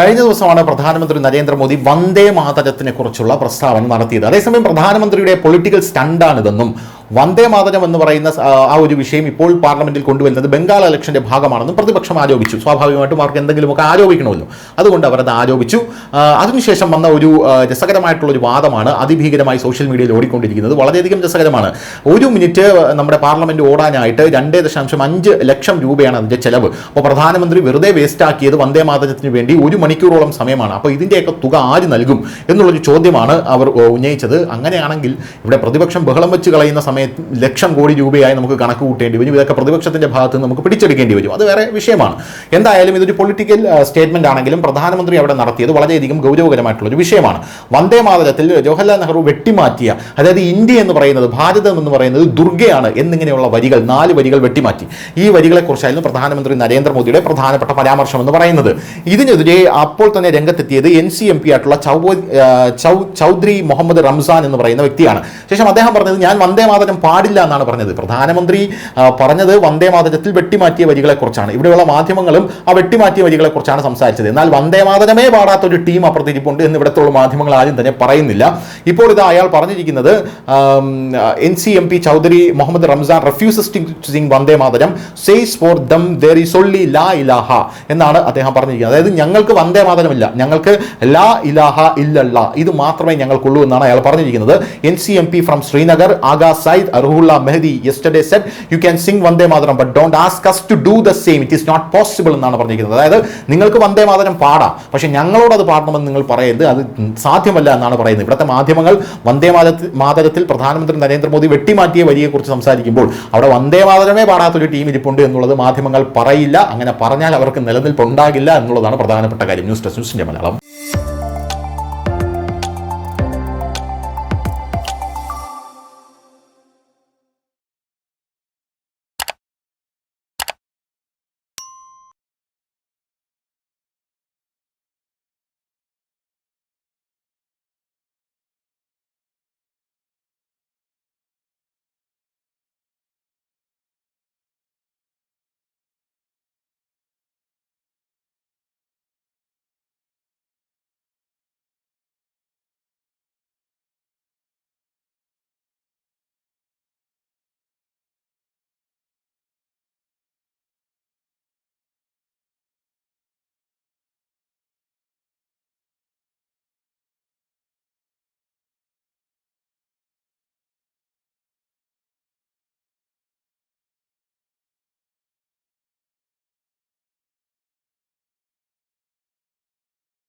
കഴിഞ്ഞ ദിവസമാണ് പ്രധാനമന്ത്രി നരേന്ദ്രമോദി വന്ദേ മാതരത്തിനെ കുറിച്ചുള്ള പ്രസ്താവന നടത്തിയത്. അതേസമയം പ്രധാനമന്ത്രിയുടെ പൊളിറ്റിക്കൽ സ്റ്റണ്ടാണിതെന്നും വന്ദേ മാതരം എന്ന് പറയുന്ന ആ ഒരു വിഷയം ഇപ്പോൾ പാർലമെന്റിൽ കൊണ്ടുവരുന്നത് ബംഗാൾ ഇലക്ഷന്റെ ഭാഗമാണെന്നും പ്രതിപക്ഷം ആരോപിച്ചു. സ്വാഭാവികമായിട്ടും അവർക്ക് എന്തെങ്കിലുമൊക്കെ ആരോപിക്കണമല്ലോ, അതുകൊണ്ട് അവരത് ആരോപിച്ചു. അതിനുശേഷം വന്ന ഒരു രസകരമായിട്ടുള്ള ഒരു വാദമാണ് അതിഭീകരമായി സോഷ്യൽ മീഡിയയിൽ ഓടിക്കൊണ്ടിരിക്കുന്നത്. വളരെയധികം രസകരമാണ്. ഒരു മിനിറ്റ് നമ്മുടെ പാർലമെന്റ് ഓടാനായിട്ട് 2.5 ലക്ഷം രൂപയാണ് അതിന്റെ ചെലവ്. അപ്പോൾ പ്രധാനമന്ത്രി വെറുതെ വേസ്റ്റ് ആക്കിയത് വന്ദേ മാതരത്തിന് വേണ്ടി 1 മണിക്കൂറോളം സമയമാണ്. അപ്പോൾ ഇതിന്റെയൊക്കെ തുക ആര് നൽകും എന്നുള്ളൊരു ചോദ്യമാണ് അവർ ഉന്നയിച്ചത്. അങ്ങനെയാണെങ്കിൽ ഇവിടെ പ്രതിപക്ഷം ബഹളം വെച്ച് കളയുന്ന സമയത്ത് ലക്ഷം കോടി രൂപയായി നമുക്ക് കണക്ക് കൂട്ടേണ്ടി വരും. ഇതൊക്കെ പ്രതിപക്ഷത്തിന്റെ ഭാഗത്ത് നിന്ന് നമുക്ക് പിടിച്ചെടുക്കേണ്ടി വരും. അത് വേറെ വിഷയമാണ്. എന്തായാലും ഇതൊരു പൊളിറ്റിക്കൽ സ്റ്റേറ്റ്മെന്റ് ആണെങ്കിലും പ്രധാനമന്ത്രി അവിടെ നടത്തിയത് വളരെയധികം ഗൗരവകരമായിട്ടുള്ള ഒരു വിഷയമാണ്. വന്ദേ മാതരത്തിൽ ജവഹർലാൽ നെഹ്റു വെട്ടിമാറ്റിയ, അതായത് ഇന്ത്യ എന്ന് പറയുന്നത്, ഭാരതം എന്ന് പറയുന്നത് ദുർഗയാണ് എന്നിങ്ങനെയുള്ള വരികൾ, 4 വരികൾ വെട്ടിമാറ്റി. ഈ വരികളെക്കുറിച്ചായിരുന്നു പ്രധാനമന്ത്രി നരേന്ദ്രമോദിയുടെ പ്രധാനപ്പെട്ട പരാമർശം എന്ന് പറയുന്നത്. ഇതിനെതിരെ അപ്പോൾ തന്നെ രംഗത്തെത്തിയത് NCMP ആയിട്ടുള്ള ചൗധരി മുഹമ്മദ് റംസാൻ എന്ന് പറയുന്ന വ്യക്തിയാണ്. ശേഷം അദ്ദേഹം പറഞ്ഞത്, ഞാൻ വന്ദേ മാതരം പാടില്ല എന്നാണ് പറഞ്ഞത്. പ്രധാനമന്ത്രി പറഞ്ഞത് വന്ദേ മാതരത്തിൽ വെട്ടിമാറ്റിയ വരികളെ കുറിച്ചാണ്. ഇവിടെയുള്ള മാധ്യമങ്ങളും ആ വെട്ടിമാറ്റിയ വരികളെ കുറിച്ചാണ് സംസാരിച്ചത്. എന്നാൽ വന്ദേ മാതരമേ പാടാത്ത ഒരു ടീം അപ്പുറത്തിരിപ്പുണ്ട് എന്ന് ഇവിടത്തുള്ള മാധ്യമങ്ങൾ ആരും തന്നെ പറയുന്നില്ല. ഇപ്പോൾ ഇത് അയാൾ പറഞ്ഞിരിക്കുന്നത്, NCMP Chaudhary Muhammad Ramzan refuses to sing Vande Mataram, says for them there is only ലാ ഇലാഹ എന്നാണ് അദ്ദേഹം പറഞ്ഞിരിക്കുന്നത്. അതായത് ഞങ്ങൾക്ക് വന്ദേ മാതരമില്ല, ഞങ്ങൾക്ക് ലാ ഇലാഹ ഇല്ലല്ലാ ഇത് മാത്രമേ ഞങ്ങൾക്കുള്ളൂ എന്നാണ് അയാൾ പറഞ്ഞിരിക്കുന്നത്. NCMP from Srinagar Aga Said Arhullah Mehdi yesterday said you can sing Vande Mataram but don't ask us to do the same, it is not possible എന്നാണ് പറഞ്ഞിരിക്കുന്നത്. അതായത് നിങ്ങൾക്ക് വന്ദേ മാതരം പാടാം, പക്ഷെ ഞങ്ങളോട് അത് പാടണമെന്ന് നിങ്ങൾ പറയരുത്, അത് സാധ്യമല്ല എന്നാണ് പറയുന്നത്. ഇവിടുത്തെ മാധ്യമങ്ങൾ വന്ദേ മാതരത്തിൽ പ്രധാനമന്ത്രി നരേന്ദ്രമോദി വെട്ടിമാറ്റിയ വരിയെക്കുറിച്ച് സംസാരിക്കുമ്പോൾ അവിടെ വന്ദേ മാതരമേ പാടാത്തൊരു ടീം ഇരിപ്പുണ്ട് എന്നുള്ളത് മാധ്യമങ്ങൾ പറയില്ല. അങ്ങനെ പറഞ്ഞാൽ അവർക്ക് നിലനിൽപ്പുണ്ടാകില്ല എന്നുള്ളതാണ് പ്രധാനപ്പെട്ട കാര്യം. ന്യൂസ് ഡെസ്ക് ന്യൂസിന്റെ മലയാളം.